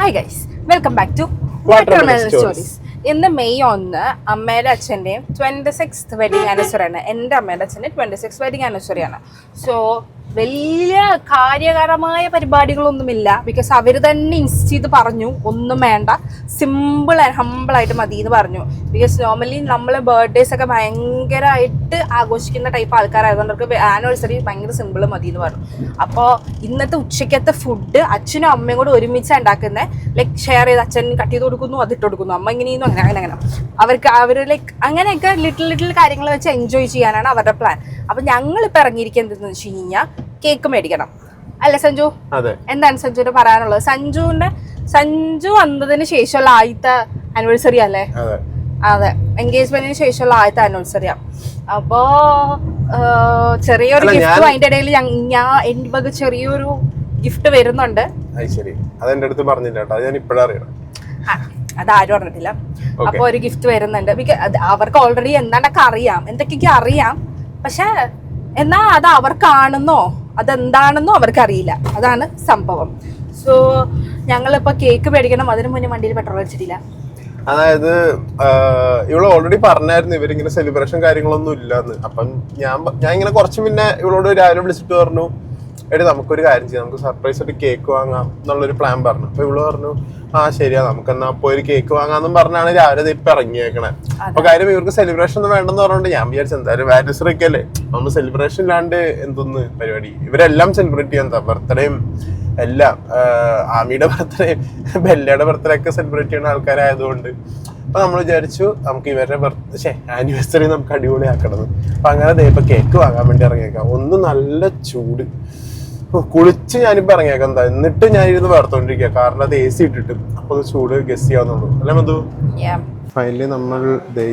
Hi guys, welcome back to watermelon stories. ഇന്ന് May 1 അമ്മയുടെ അച്ഛൻ്റെയും 26th വെഡിങ് ആനിവേഴ്സറി ആണ്. എൻ്റെ അമ്മയുടെ അച്ഛൻ്റെ 26th വെഡിങ് ആനിവേഴ്സറി ആണ്. സോ വലിയ കാര്യകരമായ പരിപാടികളൊന്നുമില്ല. ബിക്കോസ് അവർ തന്നെ ഇൻസ്റ്റ് ചെയ്ത് പറഞ്ഞു ഒന്നും വേണ്ട, സിമ്പിൾ ആൻഡ് ഹമ്പിളായിട്ട് മതി എന്ന് പറഞ്ഞു. ബിക്കോസ് നോർമലി നമ്മൾ ബർത്ത്ഡേസ് ഒക്കെ ഭയങ്കരമായിട്ട് ആഘോഷിക്കുന്ന ടൈപ്പ് ആൾക്കാരായതുകൊണ്ട് അവർക്ക് ആനിവേഴ്സറി ഭയങ്കര സിമ്പിൾ മതി എന്ന് പറഞ്ഞു. അപ്പോൾ ഇന്നത്തെ ഉച്ചയ്ക്കത്തെ ഫുഡ് അച്ഛനും അമ്മയും കൂടെ ഒരുമിച്ചാണ് ഉണ്ടാക്കുന്നത്. ലൈക്ക് ഷെയർ ചെയ്ത് അച്ഛൻ കട്ട് ചെയ്ത് കൊടുക്കുന്നു, അതിട്ട് കൊടുക്കുന്നു, അമ്മ ഇങ്ങനെയൊന്നും അങ്ങനെ അവർ ലൈക്ക് അങ്ങനെയൊക്കെ ലിറ്റിൽ കാര്യങ്ങൾ വെച്ച് എൻജോയ് ചെയ്യാനാണ് അവരുടെ പ്ലാൻ. അപ്പം ഞങ്ങളിപ്പോൾ ഇറങ്ങിയിരിക്കുന്നത് എന്താണെന്ന് വെച്ച് കഴിഞ്ഞാൽ കേക്ക് മേടിക്കണം. അല്ലേ സഞ്ജു? എന്താണ് സഞ്ജുവിന് പറയാനുള്ളത്? സഞ്ജു വന്നതിന് ശേഷമുള്ള ആദ്യത്തെ ആനിവേഴ്സറി അല്ലേ? അതെ, എൻഗേജ്മെന്റിന് ശേഷമുള്ള ആദ്യത്തെ ആനിവേഴ്സറിയാ. അപ്പോ ചെറിയൊരു ഗിഫ്റ്റ് അതിന്റെ ഇടയിൽ എൻ്റെ വക ചെറിയൊരു ഗിഫ്റ്റ് വരുന്നുണ്ട്. അതാരും അറിഞ്ഞിട്ടില്ല. അപ്പൊ ഒരു ഗിഫ്റ്റ് വരുന്നുണ്ട്. അവർക്ക് ഓൾറെഡി എന്താണ്ടൊക്കെ അറിയാം, എന്തൊക്കെയൊക്കെ അറിയാം. പക്ഷെ എന്നാ അത് അവർക്കാണെന്നോ അതെന്താണെന്നോ അവർക്കറിയില്ല. അതാണ് സംഭവം. സോ ഞങ്ങളിപ്പോ കേക്ക് മേടിക്കണം. അതിനു മുന്നേ വണ്ടിയിൽ പെട്രോൾ അടിച്ചിട്ടില്ല. അതായത് ഇവള് ഓൾറെഡി പറഞ്ഞായിരുന്നു ഇവരിങ്ങനെ സെലിബ്രേഷൻ കാര്യങ്ങളൊന്നും ഇല്ലാന്ന്. അപ്പം ഞാൻ ഇങ്ങനെ കുറച്ച് മുന്നേ ഇവളോട് രാവിലെ വിളിച്ചിട്ട് പറഞ്ഞു, എടി നമുക്കൊരു കാര്യം ചെയ്യാം, നമുക്ക് സർപ്രൈസ് ആയിട്ട് കേക്ക് വാങ്ങാം എന്നുള്ളൊരു പ്ലാൻ പറഞ്ഞു. അപ്പൊ ഇവള് പറഞ്ഞു ആ ശരിയാ, നമുക്കെന്നാ അപ്പൊ ഒരു കേക്ക് വാങ്ങാന്നും പറഞ്ഞാണ് രാവിലെ ഇപ്പൊ ഇറങ്ങിയേക്കണേ. അപ്പൊ കാര്യം ഇവർക്ക് സെലിബ്രേഷൻ ഒന്നും വേണ്ടെന്ന് പറഞ്ഞോണ്ട് ഞാൻ വിചാരിച്ചു എന്തായാലും ആനിവേഴ്സറി ഒക്കെ അല്ലേ, നമ്മൾ സെലിബ്രേഷൻ ഇല്ലാണ്ട് എന്തൊന്ന് പരിപാടി. ഇവരെല്ലാം സെലിബ്രേറ്റ് ചെയ്യാൻ, ബർത്ത്ഡേയും എല്ലാം, ആമിയുടെ ബർത്ത്ഡേയും ബെല്ലയുടെ ബർത്ത്ഡേ ഒക്കെ സെലിബ്രേറ്റ് ചെയ്യുന്ന ആൾക്കാരായതുകൊണ്ട് അപ്പൊ നമ്മൾ വിചാരിച്ചു നമുക്ക് ഇവരുടെ ആനിവേഴ്സറി നമുക്ക് അടിപൊളിയാക്കണത്. അപ്പൊ അങ്ങനെ ഇപ്പൊ കേക്ക് വാങ്ങാൻ വേണ്ടി ഇറങ്ങിയേക്കാം. ഒന്ന് നല്ല ചൂട്, കുളിച്ച് ഞാനിപ്പോ ഇറങ്ങിയേക്കാം. എന്താ എന്നിട്ട് ഞാൻ ഇരുന്ന് വേർത്തോണ്ടിരിക്കുക, കാരണം അത് AC ഇട്ടിട്ട്. അപ്പൊ ചൂട് ഗസ് ചെയ്യാവുന്നുള്ളൂ അല്ലേ മധു? ഫൈനലി നമ്മൾ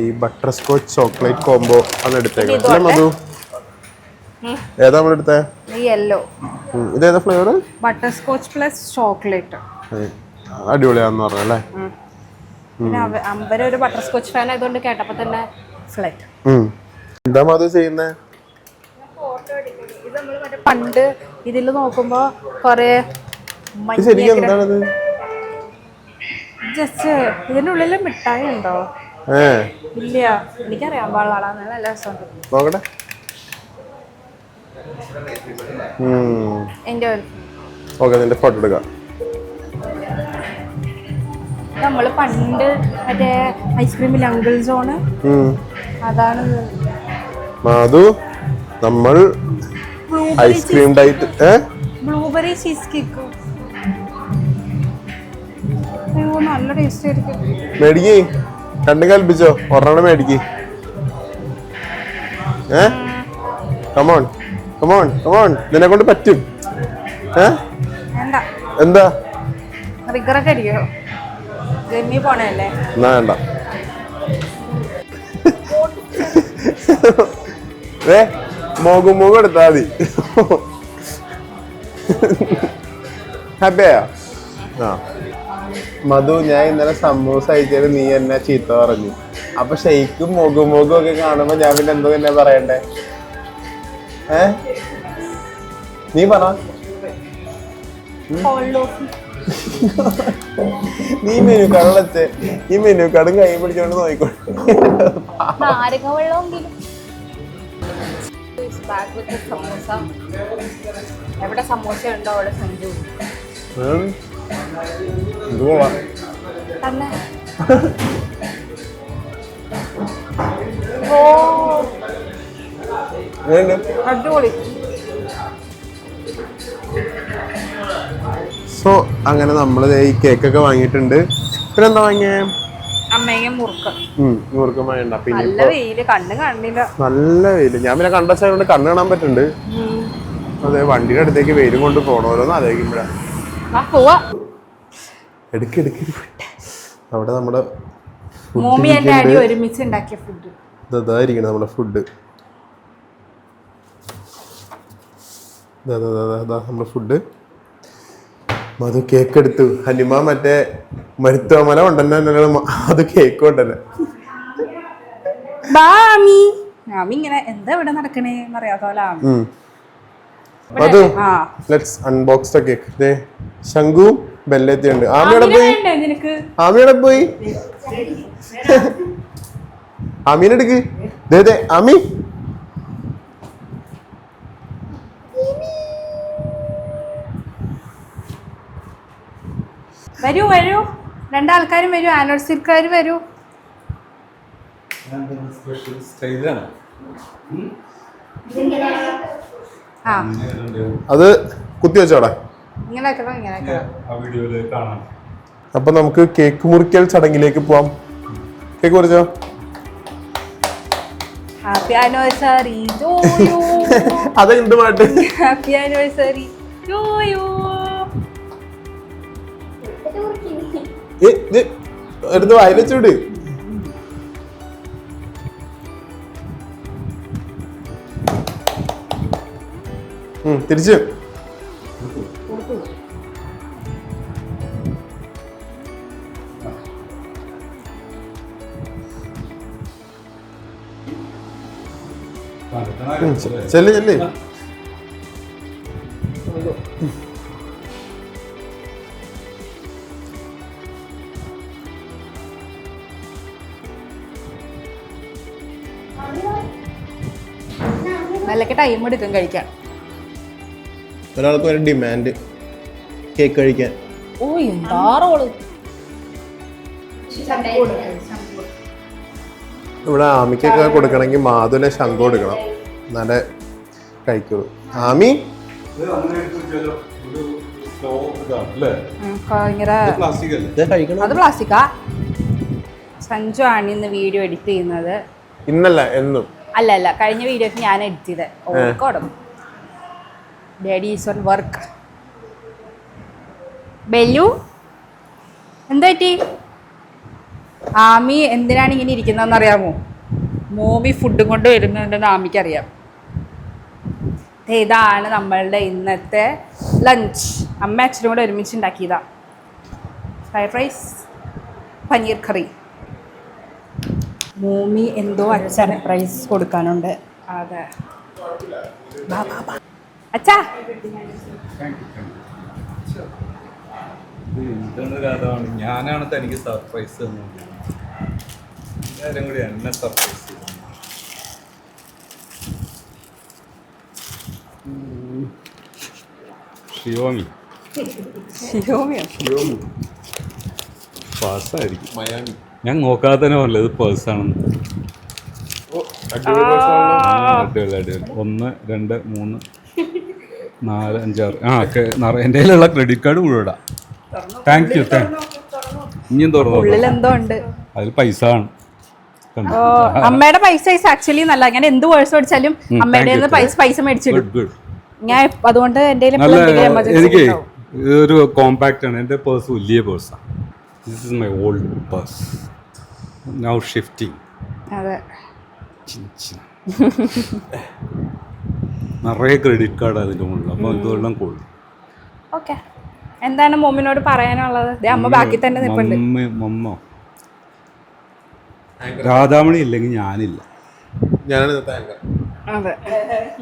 ഈ ബട്ടർ സ്കോച്ച് ചോക്ലേറ്റ് കോംബോ ആണ് എടുത്തേക്കുന്നത് അല്ലേ മധു? ഏതാ നമ്മൾ എടുത്തേ? യെല്ലോ. ഇതേതാ flavour? Butter scotch plus chocolate. അടിപൊളിയാന്ന് പറഞ്ഞല്ലേ. ഒരു ബട്ടർ സ്കോച്ച് ഫാൻ ആയതുകൊണ്ട് കേട്ടപ്പോ തന്നെ ഫ്ലൈറ്റ്. എന്താ മധു ചെയ്യുന്നേ? പണ്ട് ഇതിൽ നോക്കുമ്പോ കൊറേ ജസ്റ്റ് ഇതിനുള്ളില് മിഠായി ഉണ്ടോ? ഇല്ല, എനിക്കറിയാൻ പാടില്ല. നല്ല രസമുണ്ട്. ഫോട്ടോ എടുക്കാം. നമ്മള് പണ്ട് മറ്റേ ഐസ്ക്രീമിൽ അങ്കിൾ സോണ്, അതാണ് മാധു. നമ്മൾ ice cream diet blueberry cheese cake. നല്ല ടേസ്റ്റ് ആയിരിക്കും. മേടിക്ക്, രണ്ടും കൽപ്പിച്ചോ, ഒരെണ്ണം മേടിക്ക്. കമോൺ കമോൺ കമോൺ, നിന്നെ കൊണ്ട് പറ്റും. എന്താ റിഗറൊക്കെ അടിക്കോ? ജെമ്മി പോണല്ലേ? എന്നാ വേണ്ട. മോഗും എടുത്താ മതി. ഹാപ്പിയാ? ആ മധു, ഞാൻ ഇന്നലെ സമൂസ അയച്ചാല് നീ എന്നെ ചീത്ത പറഞ്ഞു. അപ്പൊ ഷെയ്ക്കും മോഗും ഒക്കെ കാണുമ്പോ ഞാൻ പിന്നെ എന്തോ തന്നെ പറയണ്ടേ? നീ പറ. നീ മെനു കാർഡ് വെച്ചേ, ഈ മെനു കാർഡും കൈ പിടിച്ചോണ്ട് നോക്കിക്കോട്ടെ. എവിടെ സമോസ ഉണ്ടോ അവിടെ സഞ്ജു. അടിപൊളി. സോ അങ്ങനെ നമ്മള് ഈ കേക്കൊക്കെ വാങ്ങിയിട്ടുണ്ട്. പിന്നെ എന്താ വാങ്ങിയേ? മുറുക്കം വാങ്ങണ്ട. പിന്നെ നല്ല വെയില്. ഞാൻ പിന്നെ കണ്ട സൈഡ് കണ്ണ് കാണാൻ പറ്റുന്നുണ്ട്. അതെ, വണ്ടിയുടെ അടുത്തേക്ക് വെയിലും കൊണ്ട് പോണോന്ന് ആലോചിക്കുമ്പോഴാ. അവിടെ നമ്മുടെ ഇതായിരിക്കണം നമ്മുടെ ഫുഡ്. നമ്മുടെ ഫുഡ്. മധു കേക്ക് എടുത്തു. ഹനിമ മറ്റേ മരുത്തോമല കൊണ്ടന്നെ അത് കേക്ക് കൊണ്ടന്നെ. ഇങ്ങനെ എന്താ ഇവിടെ നടക്കണേ ലെറ്റ്സ് അൺബോക്സ് ദ കേക്ക്. ശംഖു ബെല്ലെത്തിയുണ്ട്. ആമിയുടെ പോയി, നിനക്ക് ആമിയുടെ പോയി, ആമീനെടുക്ക്. ആമി വരൂ വരൂ, രണ്ടാൾക്കാരും വരൂ, ആനിവേഴ്സറിക്കാർ വരൂ. ആ അത് കുത്തി വെച്ചോടാ. ഇങ്ങനെ വെക്കണം, ഇങ്ങനെ വെക്കണം. അപ്പൊ നമുക്ക് കേക്ക് മുറിക്കൽ ചടങ്ങിലേക്ക് പോവാം. കേക്ക് മുറിച്ചോ. Happy anniversary to you. അതെന്ത് പാട്ട്? Happy anniversary to you. എടുത്ത് വായിലച്ചൂട്. തിരിച്ച് ചെല്ല് ചെല്ല്. നല്ലൊക്കെ ടൈം എടുക്കും കഴിക്കാൻ. ഒരാൾക്ക് ഒരു ഡിമാൻഡ് കേക്ക് കഴിക്കാൻ. ഓ എന്താ റോള്. ഇവിടെ ആമിക്കൊക്കെ കൊടുക്കണമെങ്കിൽ മാധുവിനെ ശംഖ് കൊടുക്കണം, എന്നാലേ കഴിക്കുള്ളൂ. ആമി അത് പ്ലാസ്റ്റിക്കാ. സഞ്ജു ആണ് ഇന്ന് വീഡിയോ എഡിറ്റ് ചെയ്യുന്നത്. ഇന്നല്ല എന്നും. അല്ല അല്ല, കഴിഞ്ഞ വീഡിയോക്ക് ഞാൻ എഡിറ്റ് ചെയ്തത്. ഓർക്കോടും ഡാഡി ഈസ് ഓൺ വർക്ക്. ബെല്ലു എന്താ പറ്റി? ആമി എന്തിനാണ് ഇങ്ങനെ ഇരിക്കുന്നതെന്ന് അറിയാമോ? മോമി ഫുഡും കൊണ്ട് വരുന്നുണ്ടെന്ന് ആമിക്കറിയാം. ഇതാണ് നമ്മളുടെ ഇന്നത്തെ ലഞ്ച്. അമ്മ അച്ഛനും കൂടെ ഒരുമിച്ച് ഉണ്ടാക്കിയതാ. ഫ്രൈഡ് റൈസ്, പനീർ കറി. മോമി എന്തോ സർപ്രൈസ് കൊടുക്കാനുണ്ട്. അതെ അച്ഛാ. ഞാനാണ് തനിക്ക് സർപ്രൈസ് തന്നത്. എല്ലാവരും കൂടി എന്നെ സർപ്രൈസ് ചെയ്തു. ഷിയോമി പേഴ്സായിരിക്കും. മയാമി. ഞാൻ നോക്കാതെ തന്നെ പറഞ്ഞത് ഇത് പേഴ്സാണെന്ന്. അടിപൊളി അടിപൊളി. 1 2 3 4 5 6 എൻ്റെ കയ്യിലുള്ള ക്രെഡിറ്റ് കാർഡ് മുഴുവൻ. Thank you. ഇനിയും തുറന്നു. അതിൽ പൈസ ആണ്. അമ്മയുടെ പൈസ ആക്ച്വലി നല്ല. ഞാൻ എന്ത് പേഴ്സ് മേടിച്ചാലും അമ്മയുടെ പൈസ മേടിച്ചിടും ഞാൻ. അതുകൊണ്ട് എൻ്റെ എനിക്ക് ഇതൊരു കോമ്പാക്റ്റ് ആണ്. എൻ്റെ പേഴ്സ് വലിയ പേഴ്സാണ്. This is my old purse. Now shifting. അതെ, നിറയെ ക്രെഡിറ്റ് കാർഡ് അതിൻ്റെ മുകളിൽ. അപ്പോൾ ഇതെല്ലാം കൊള്ളും. ഓക്കെ, എന്താണ് മോമിനോട് പറയാനുള്ളത്? അമ്മ ബാക്കി തന്നെ നിൽപ്പുണ്ട്. മമ്മ രാധാമണി ഇല്ലെങ്കിൽ ഞാനില്ല.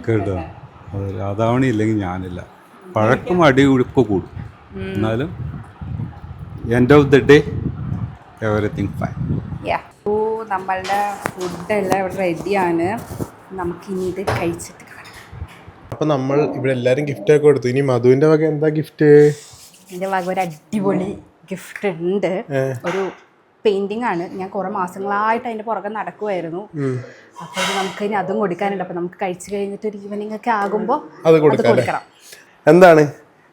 കേട്ടോ, അത് രാധാമണി ഇല്ലെങ്കിൽ ഞാനില്ല. പഴക്കം അടി ഉഴുപ്പ് കൂടും, എന്നാലും end of the day everything fine. നമ്മളുടെ ഫുഡെല്ലാം ഇവിടെ റെഡിയാണ്. നമുക്കിനി ഇത് കഴിച്ചിട്ട് കാണാം. അപ്പൊ നമ്മൾ ഇവിടെ എല്ലാരും ഗിഫ്റ്റ് ഒക്കെ കൊടുത്തു. ഇനി മധുവിന്റെ വക എന്താ ഗിഫ്റ്റ്? എൻ്റെ വക ഒരു അടിപൊളി ഗിഫ്റ്റ് ഉണ്ട്. ഒരു പെയിന്റിംഗ് ആണ്. ഞാൻ കുറെ മാസങ്ങളായിട്ട് അതിന്റെ പുറകെ നടക്കുമായിരുന്നു. അപ്പൊ നമുക്കിനി അതും കൊടുക്കാനുണ്ട്. അപ്പൊ നമുക്ക് കഴിച്ചു കഴിഞ്ഞിട്ട് ഒരു ഈവനിങ് ഒക്കെ ആകുമ്പോ അത് കൊടുക്കണം. എന്താണ്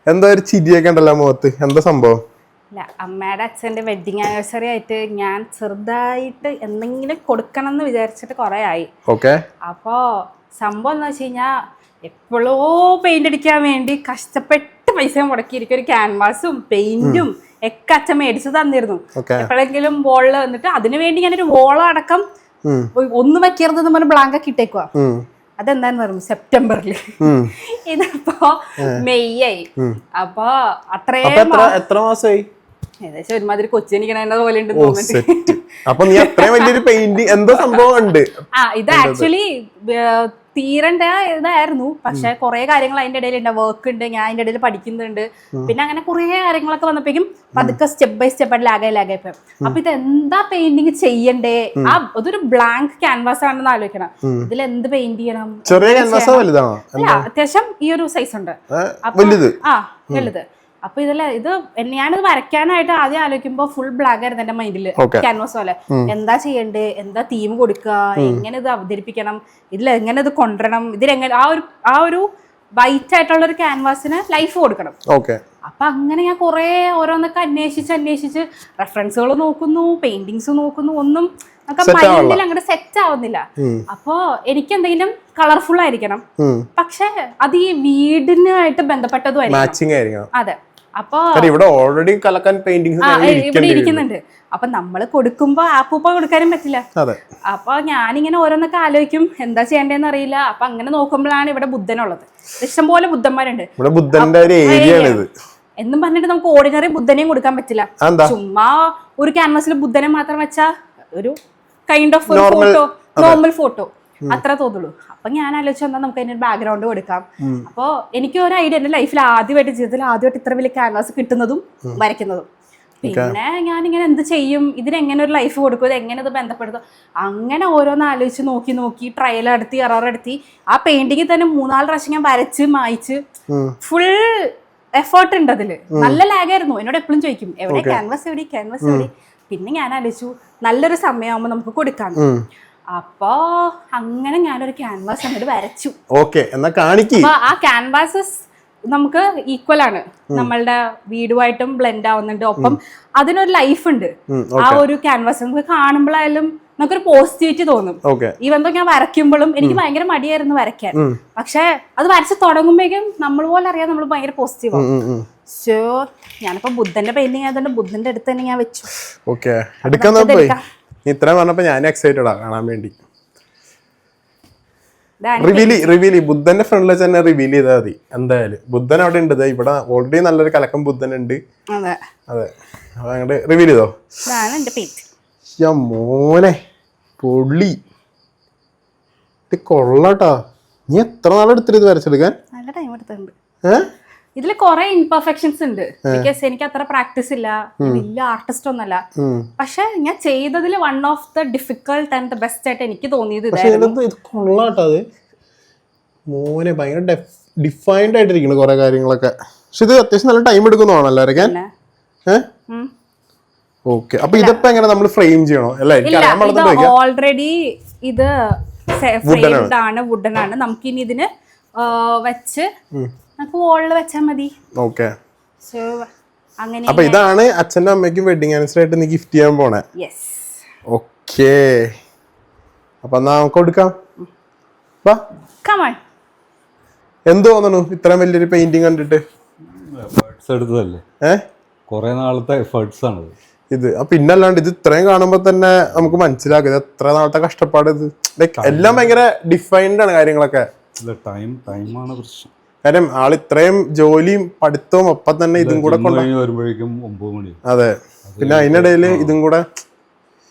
എന്താ ഒരു ചിരിയൊക്കെ ഉണ്ടല്ലോ മുഖത്ത്? എന്താ സംഭവം? അല്ല, അമ്മയുടെ അച്ഛൻ്റെ വെഡിങ് ആനിവേഴ്സറി ആയിട്ട് ഞാൻ ചെറുതായിട്ട് എന്തെങ്കിലും കൊടുക്കണം എന്ന് വിചാരിച്ചിട്ട് കുറേ ആയി. അപ്പോൾ സംഭവം എന്ന് വെച്ച് കഴിഞ്ഞാൽ എപ്പോഴോ പെയിന്റ് അടിക്കാൻ വേണ്ടി കഷ്ടപ്പെട്ട് പൈസ മുടക്കിയിരിക്കും. ഒരു ക്യാൻവാസും പെയിന്റും ഒക്കെ അച്ഛൻ മേടിച്ചു തന്നിരുന്നു. എപ്പോഴെങ്കിലും വോളിൽ വന്നിട്ട് അതിനു വേണ്ടി ഞാനൊരു വോളം അടക്കം ഒന്നും വെക്കരുതെന്ന് പറഞ്ഞ് ബ്ലാങ്ക് ഇട്ടേക്കുവാ. അതെന്താന്ന് പറഞ്ഞു സെപ്റ്റംബറിൽ. ഇതിപ്പോ മെയ് ആയി. അപ്പൊ എത്ര മാസമായി? ഏകദേശം ഒരുമാതിരി കൊച്ചിനിക്കണ പോലെ ഉണ്ട് തോന്നുന്നുണ്ട്. അപ്പൊ നീ അത്രയും വലിയൊരു പെയിന്റിങ് എന്തോ സംഭവം ഉണ്ട്. ഇത് ആക്ച്വലി തീരണ്ട ഇതായിരുന്നു, പക്ഷെ കുറെ കാര്യങ്ങൾ അതിന്റെ ഇടയിൽ ഉണ്ട്, വർക്ക് ഉണ്ട്, ഞാൻ അതിന്റെ ഇടയിൽ പഠിക്കുന്നുണ്ട്, പിന്നെ അങ്ങനെ കുറെ കാര്യങ്ങളൊക്കെ വന്നപ്പോഴേക്കും പതുക്കെ സ്റ്റെപ്പ് ബൈ സ്റ്റെപ്പ് ആയിട്ട് ലാഗായി. അപ്പൊ ഇത് എന്താ പെയിന്റിങ് ചെയ്യണ്ടേ? അതൊരു ബ്ലാങ്ക് ക്യാൻവാസ് ആണെന്ന് ആലോചിക്കണം. ഇതിൽ എന്ത് പെയിന്റ് ചെയ്യണം? ചെറിയ ക്യാൻവാസോ വലുതാണോ? അത്യാവശ്യം ഈ ഒരു സൈസ് ഉണ്ട്, വലുത്. അപ്പൊ ഇത് ഞാനിത് വരയ്ക്കാനായിട്ട് ആദ്യം ആലോചിക്കുമ്പോ ഫുൾ ബ്ലാക്ക് ആയിരുന്നു എന്റെ മൈൻഡില്, ക്യാൻവാസ് പോലെ. എന്താ ചെയ്യണ്ടേ, എന്താ തീം കൊടുക്കുക, എങ്ങനെ ഇത് അവതരിപ്പിക്കണം, ഇതിൽ എങ്ങനെ ഇത് കൊണ്ടുവരണം, ഇതിലെങ്ങനെ ആ ഒരു വൈറ്റ് ആയിട്ടുള്ള ഒരു ക്യാൻവാസിന് ലൈഫ് കൊടുക്കണം. അപ്പൊ അങ്ങനെ ഞാൻ കുറെ ഓരോന്നൊക്കെ അന്വേഷിച്ച് റെഫറൻസുകൾ നോക്കുന്നു, പെയിന്റിങ്സ് നോക്കുന്നു, ഒന്നും നമുക്ക് മൈൻഡിൽ അങ്ങോട്ട് സെറ്റ് ആവുന്നില്ല. അപ്പൊ എനിക്ക് എന്തെങ്കിലും കളർഫുൾ ആയിരിക്കണം, പക്ഷെ അത് ഈ വീടിനായിട്ട് ബന്ധപ്പെട്ടതും ആയിരിക്കണം. അതെ. അപ്പൊ ഇവിടെ ഓൾറെഡി കലക്കാൻ പെയിന്റിങ്സ് ഇവിടെ ഇരിക്കുന്നുണ്ട്. അപ്പൊ നമ്മള് കൊടുക്കുമ്പോ ആപ്പൂപ്പ കൊടുക്കാനും പറ്റില്ല. അപ്പൊ ഞാനിങ്ങനെ ഓരോന്നൊക്കെ ആലോചിക്കും, എന്താ ചെയ്യേണ്ടതെന്ന് അറിയില്ല. അപ്പൊ അങ്ങനെ നോക്കുമ്പോഴാണ് ഇവിടെ ബുദ്ധനുള്ളത്. ഇഷ്ടംപോലെ ബുദ്ധന്മാരുണ്ട് എന്നും പറഞ്ഞിട്ട് നമുക്ക് ഓർഡിനറി ബുദ്ധനെയും കൊടുക്കാൻ പറ്റില്ല. ചുമ്മാ ഒരു ക്യാൻവാസിൽ ബുദ്ധനെ മാത്രം വെച്ചാ ഒരു കൈൻഡ് ഓഫ് ഒരു ഫോട്ടോ, നോർമൽ ഫോട്ടോ അത്ര തോന്നുള്ളൂ. അപ്പൊ ഞാൻ ആലോചിച്ചു എന്നാ നമുക്ക് അതിന്റെ ബാക്ക്ഗ്രൗണ്ട് കൊടുക്കാം. അപ്പൊ എനിക്ക് ഒരു ഐഡിയ, എന്റെ ലൈഫിൽ ജീവിതത്തിൽ ആദ്യമായിട്ട് ഇത്ര വലിയ ക്യാൻവാസ് കിട്ടുന്നതും വരയ്ക്കുന്നതും. പിന്നെ ഞാനിങ്ങനെ എന്ത് ചെയ്യും, ഇതിനെങ്ങനെ ഒരു ലൈഫ് കൊടുക്കും, ഇത് എങ്ങനെ ഇത് ബന്ധപ്പെടുത്തും, അങ്ങനെ ഓരോന്ന് ആലോചിച്ച് നോക്കി ട്രയൽ നടത്തി എറർ നടത്തി ആ പെയിന്റിങ്ങിൽ തന്നെ 3-4 പ്രാവശ്യം ഞാൻ വരച്ച് മായിച്ച് ഫുൾ എഫേർട്ട് ഉണ്ട് അതില്. നല്ല ലാഗായിരുന്നു. എന്നോട് എപ്പോഴും ചോദിക്കും എവിടെ ക്യാൻവാസ് എവിടെ. പിന്നെ ഞാൻ ആലോചിച്ചു നല്ലൊരു സമയമാകുമ്പോ നമുക്ക് കൊടുക്കാം. അപ്പൊ അങ്ങനെ ഞാനൊരു ക്യാൻവാസ് അങ്ങോട്ട് വരച്ചു. ആ ക്യാൻവാസസ് നമുക്ക് ഈക്വൽ ആണ്, നമ്മളുടെ വീടുമായിട്ടും ബ്ലെൻഡ് ആവുന്നുണ്ട്. ഒപ്പം അതിനൊരു ലൈഫ് ഉണ്ട്. ആ ഒരു ക്യാൻവാസ് നമുക്ക് കാണുമ്പോഴായാലും നമുക്കൊരു പോസിറ്റിവിറ്റി തോന്നും. ഈവൻ ഞാൻ വരയ്ക്കുമ്പോഴും എനിക്ക് ഭയങ്കര മടിയായിരുന്നു വരയ്ക്കാൻ, പക്ഷെ അത് വരച്ച് തുടങ്ങുമ്പോഴേക്കും നമ്മൾ പോലെ അറിയാം നമ്മൾ ഭയങ്കര പോസിറ്റീവ് ആവും. സോ ഞാനിപ്പോ ബുദ്ധന്റെ പെയിന്റിങ് ആയതുകൊണ്ട് ബുദ്ധന്റെ അടുത്ത് തന്നെ ഞാൻ വെച്ചു. ഇത്ര പറഞ്ഞപ്പോ ഞാൻ എക്സൈറ്റഡാ കാണാൻ വേണ്ടി. റിവീൽ ബുദ്ധന്റെ ഫ്രണ്ടിൽ തന്നെ റിവീൽ ചെയ്താൽ മതി. എന്തായാലും ബുദ്ധൻ അവിടെ ഉണ്ട്, ഇവിടെ ഓൾറെഡി നല്ലൊരു കലക്കം ബുദ്ധൻ ഉണ്ട്. അതെ, അങ്ങോട്ട് റിവീൽ ചെയ്തോ. മോനെ പൊള്ളി, കൊള്ളാട്ടാ. നീ എത്ര നാളെടുത്തിട്ട് ഇത് വരച്ചെടുക്കാൻ? നല്ല ടൈം എടുത്തിട്ടുണ്ട്. ഇതിൽ കുറെ ഇംപെർഫെക്ഷൻസ് ഉണ്ട്. ബിക്കോസ് എനിക്ക് അത്ര പ്രാക്ടീസ് ഇല്ല, വലിയ ആർട്ടിസ്റ്റ് ഒന്നല്ല. പക്ഷെ ഞാൻ ചെയ്തതിൽ one of the difficult and the best ആയിട്ട് എനിക്ക് തോന്നിയത് കൊള്ളാട്ടോ. അത് മോനെ ഭയങ്കര ഡിഫൈൻഡ് ആയിട്ടിരിക്കുന്നു കുറെ കാര്യങ്ങളൊക്കെ. പക്ഷെ ഇത് അത്യാവശ്യം നല്ല ടൈം എടുക്കുന്നതാണല്ലോ വരയ്ക്കാൻ. ഓക്കെ, അപ്പൊ ഇതിപ്പോ എങ്ങനെ നമ്മൾ ഫ്രെയിം ചെയ്യണോ? ഓൾറെഡി ഇത് ഫ്രെയിംഡ് ആണ്, വുഡൻ ആണ്. നമുക്കിനി ഇതിന് വെച്ച് നമുക്ക് വോളിൽ വെച്ചാൽ മതി. ഓക്കെ, അങ്ങനെ. അപ്പൊ ഇതാണ് അച്ഛനും അമ്മയ്ക്കും വെഡിങ് ആനിവേഴ്സറി ആയിട്ട് നീ ഗിഫ്റ്റ് ചെയ്യാൻ പോണേ. ഓക്കെ, അപ്പൊ എന്നാ നമുക്ക് കൊടുക്കാം. എന്ത് തോന്നുന്നു ഇത്രയും വലിയൊരു പെയിന്റിങ് കണ്ടിട്ട്? കൊറേ നാളത്തെ എഫേർട്സ് ആണ് ഇത്. പിന്നല്ലാണ്ട് ഇത് ഇത്രയും കാണുമ്പോ തന്നെ നമുക്ക് മനസ്സിലാക്കും ഇത് എത്ര നാളത്തെ കഷ്ടപ്പാട്. ഇത് എല്ലാം ഭയങ്കര ഡിഫൈൻഡ് ആണ് കാര്യങ്ങളൊക്കെ. ടൈമാണ് പ്രശ്നം. കാര്യം ആൾ ഇത്രയും ജോലിയും പഠിത്തവും ഒപ്പം തന്നെ ഇതും കൂടെ വരുമ്പോഴേക്കും 9 മണി. അതെ, പിന്നെ അതിനിടയിൽ ഇതും കൂടെ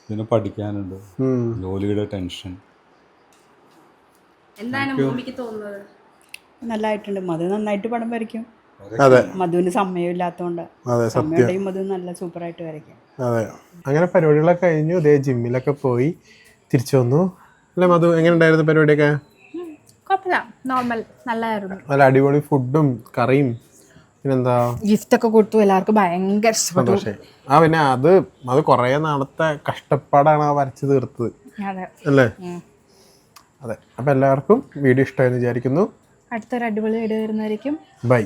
പിന്നെ പഠിക്കാനുണ്ട്, ജോലിയുടെ ടെൻഷൻ. എന്താണ് ഭൂമിക്ക് തോന്നുന്നത്? നല്ലതായിട്ടുണ്ട്. മധു നന്നായിട്ട് പടം വരയ്ക്കും. അതെ, മധുവിന് സമയമില്ലാത്തോണ്ട്. സമയം മധു നല്ല സൂപ്പറായിട്ട് വരയ്ക്കും. അതെ, അങ്ങനെ പരിപാടികളൊക്കെ കഴിഞ്ഞു. ഇതേ ജിമ്മിലൊക്കെ പോയി തിരിച്ചു വന്നു. അല്ലെ മധു, എങ്ങനെ ഉണ്ടായിരുന്നു പരിപാടിയൊക്കെ? നോർമൽ, നല്ലായിരുന്നു. നല്ല അടിപൊളി ഫുഡും കറിയും പിന്നെന്താ ഗിഫ്റ്റ് ഒക്കെ കൊടുത്തു. എല്ലാവർക്കും ഭയങ്കര ഇഷ്ടപ്പെട്ടു. പിന്നെ അത് കൊറേ നാളത്തെ കഷ്ടപ്പാടാണ് ആ വരച്ചു തീർത്തത് അല്ലേ? അതെ. അപ്പൊ എല്ലാവർക്കും വീഡിയോ ഇഷ്ടമായെന്ന് വിചാരിക്കുന്നു. അടുത്തൊരു അടിപൊളി വീഡിയോ വരുന്നതായിരിക്കും. ബൈ.